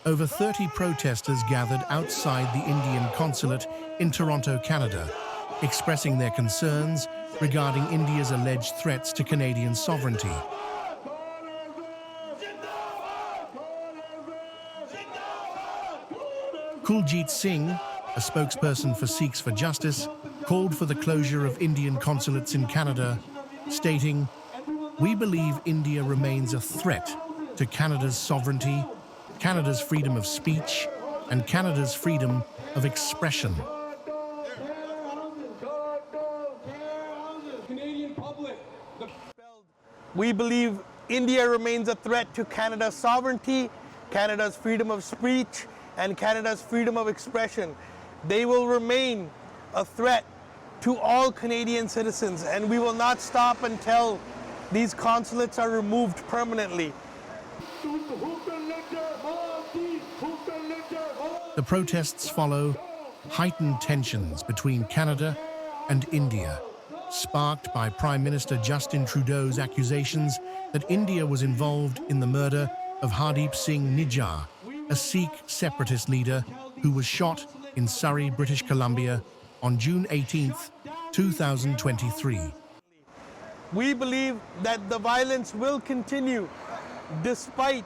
Over 30 protesters gathered outside the Indian consulate in Toronto, Canada, expressing their concerns regarding India's alleged threats to Canadian sovereignty. Kuljit Singh, a spokesperson for Sikhs for Justice, called for the closure of Indian consulates in Canada, stating, "We believe India remains a threat to Canada's sovereignty, Canada's freedom of speech, and Canada's freedom of expression." We believe India remains a threat to Canada's sovereignty, Canada's freedom of speech, and Canada's freedom of expression. They will remain a threat to all Canadian citizens, and we will not stop until these consulates are removed permanently. The protests follow heightened tensions between Canada and India, sparked by Prime Minister Justin Trudeau's accusations that India was involved in the murder of Hardeep Singh Nijjar, a Sikh separatist leader who was shot in Surrey, British Columbia on June 18, 2023. We believe that the violence will continue despite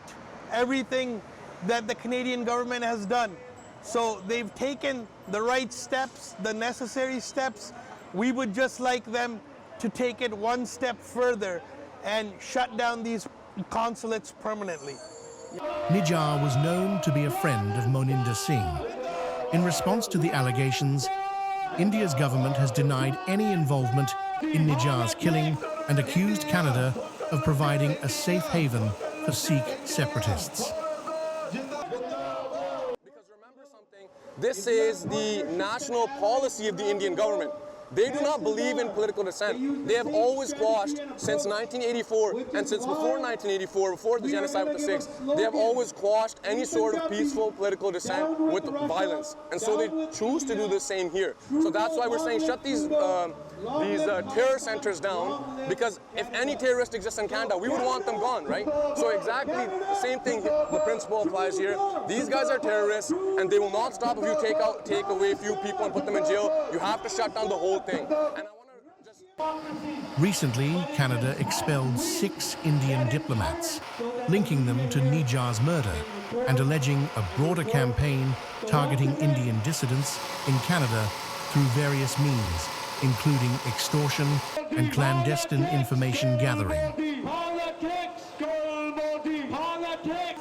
everything that the Canadian government has done. So they've taken the right steps, the necessary steps. We would just like them to take it one step further and shut down these consulates permanently. Nijjar was known to be a friend of Moninder Singh. In response to the allegations, India's government has denied any involvement in Nijjar's killing and accused Canada of providing a safe haven for Sikh separatists. Because remember something, this is the national policy of the Indian government. They do not believe in political dissent. They have always quashed, since 1984 and since before 1984, before the genocide with the Sikhs, they have always quashed any sort of peaceful political dissent with violence. And so they choose to do the same here. So that's why we're saying shut these terror centers down, because if any terrorist exists in Canada, we would want them gone, right? So exactly the same thing, the principle applies here. These guys are terrorists, and they will not stop if you take away a few people and put them in jail. You have to shut down the whole thing. And I want to just... Recently, Canada expelled 6 Indian diplomats, linking them to Nijjar's murder and alleging a broader campaign targeting Indian dissidents in Canada through various means, including extortion and clandestine information gathering.